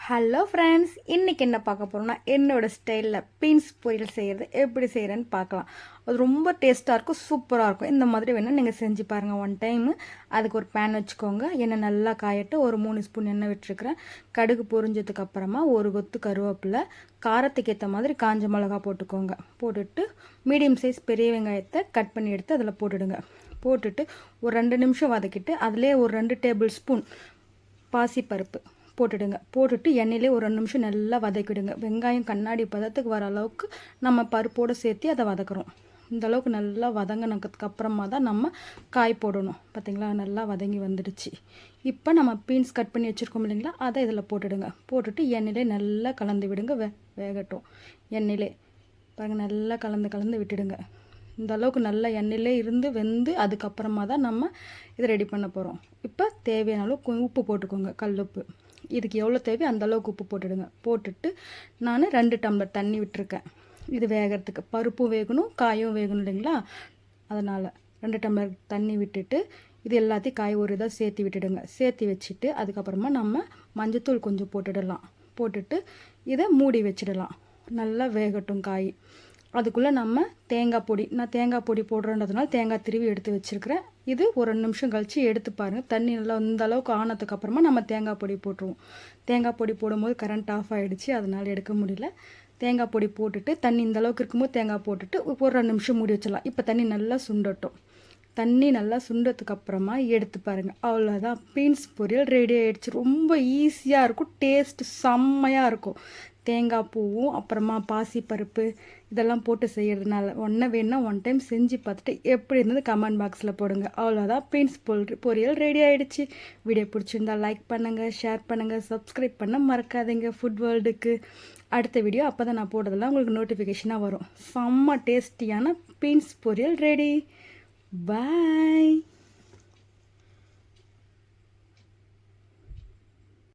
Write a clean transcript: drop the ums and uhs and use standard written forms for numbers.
Hello friends, இன்றைக்கி என்ன பார்க்க போகிறோம்னா என்னோடய ஸ்டைலில் பீன்ஸ் பொரியல் செய்கிறது எப்படி செய்கிறேன்னு பார்க்கலாம். அது ரொம்ப டேஸ்ட்டாக இருக்கும், சூப்பராக இருக்கும். இந்த மாதிரி வேணால் நீங்கள் செஞ்சு பாருங்கள் ஒன் டைமு. அதுக்கு ஒரு பேன் வச்சுக்கோங்க. எண்ணெய் நல்லா காயட்டு, ஒரு 3 ஸ்பூன் எண்ணெய் விட்டுருக்குறேன். கடுகு பொரிஞ்சதுக்கு அப்புறமா ஒரு கொத்து கருவேப்பிலை, காரத்துக்கு ஏற்ற மாதிரி காஞ்ச மிளகா போட்டுக்கோங்க. போட்டுட்டு மீடியம் சைஸ் பெரிய வெங்காயத்தை கட் பண்ணி எடுத்து அதில் போட்டுடுங்க. போட்டுட்டு ஒரு 2 நிமிஷம் வதக்கிட்டு அதிலே ஒரு 2 டேபிள் ஸ்பூன் பாசிப்பருப்பு போட்டுடுங்க. போட்டுட்டு எண்ணெயிலே ஒரு 2 நிமிஷம் நல்லா வதக்கிடுங்க. வெங்காயம் கண்ணாடி பதத்துக்கு வர அளவுக்கு நம்ம பருப்போடு சேர்த்து அதை வதக்குறோம். இந்த அளவுக்கு நல்லா வதங்கினதுக்கு அப்புறமா தான் நம்ம காய் போடணும். பார்த்திங்களா, நல்லா வதங்கி வந்துடுச்சு. இப்போ நம்ம பீன்ஸ் கட் பண்ணி வச்சுருக்கோம் இல்லைங்களா, அதை இதில் போட்டுடுங்க. போட்டுட்டு எண்ணெயிலே நல்லா கலந்து விடுங்க. வேகட்டும் எண்ணெயிலே. பாருங்கள், நல்லா கலந்து விட்டுடுங்க. இந்த அளவுக்கு நல்லா எண்ணெயிலே இருந்து வெந்து அதுக்கப்புறமா தான் நம்ம இதை ரெடி பண்ண போகிறோம். இப்போ தேவையான அளவு உப்பு போட்டுக்கோங்க, கல் உப்பு. இதுக்கு எவ்வளோ தேவையோ அந்த அளவுக்கு உப்பு போட்டுடுங்க. போட்டுட்டு நான் 2 டம்ளர் தண்ணி விட்டுருக்கேன். இது வேகிறதுக்கு பருப்பும் வேகணும், காயும் வேகணும் இல்லைங்களா, அதனால் 2 டம்ளர் தண்ணி விட்டுட்டு இது எல்லாத்தையும் காய் ஒரு இதாக சேர்த்து விட்டுடுங்க. சேர்த்து வச்சுட்டு அதுக்கப்புறமா நம்ம மஞ்சத்தூள் கொஞ்சம் போட்டுடலாம். போட்டுட்டு இதை மூடி வச்சிடலாம். நல்லா வேகட்டும் காய். அதுக்குள்ளே நம்ம தேங்காய் பொடி, நான் தேங்காய் பொடி போடுறேன்றதுனால தேங்காய் திருவி எடுத்து வச்சுருக்கிறேன். இது ஒரு 2 நிமிஷம் கழித்து எடுத்து பாருங்கள். தண்ணி நல்லா இந்த அளவுக்கு ஆனதுக்கப்புறமா நம்ம தேங்காய் பொடி போட்டுருவோம். தேங்காய் பொடி போடும்போது கரண்ட் ஆஃப் ஆகிடுச்சு, அதனால் எடுக்க முடியல. தேங்காய் பொடி போட்டுட்டு தண்ணி இந்த அளவுக்கு இருக்கும்போது தேங்காய் போட்டுட்டு ஒரு 2 நிமிஷம் மூடி வச்சிடலாம். இப்போ தண்ணி நல்லா சுண்டட்டும். தண்ணி நல்லா சுண்டதுக்கு அப்புறமா எடுத்து பாருங்கள். அவ்வளோதான், பீன்ஸ் பொரியல் ரெடி ஆகிடுச்சு. ரொம்ப ஈஸியாக இருக்கும், டேஸ்ட்டு செம்மையாக இருக்கும். தேங்காய் பூவும் அப்புறமா பாசிப்பருப்பு இதெல்லாம் போட்டு செய்கிறதுனால வேணும்னா ஒன் டைம் செஞ்சு பார்த்துட்டு எப்படி இருந்தது கமெண்ட் பாக்ஸில் போடுங்க. அவ்வளோதான், பீன்ஸ் பொரியல் ரெடி ஆகிடுச்சு. வீடியோ பிடிச்சிருந்தா லைக் பண்ணுங்கள், ஷேர் பண்ணுங்கள், சப்ஸ்கிரைப் பண்ண மறக்காதீங்க. ஃபுட் வேர்ல்டுக்கு அடுத்த வீடியோ அப்போ தான் நான் போடுறதெல்லாம் உங்களுக்கு நோட்டிஃபிகேஷனாக வரும். செம்ம டேஸ்டியான பீன்ஸ் பொரியல் ரெடி. பாய்.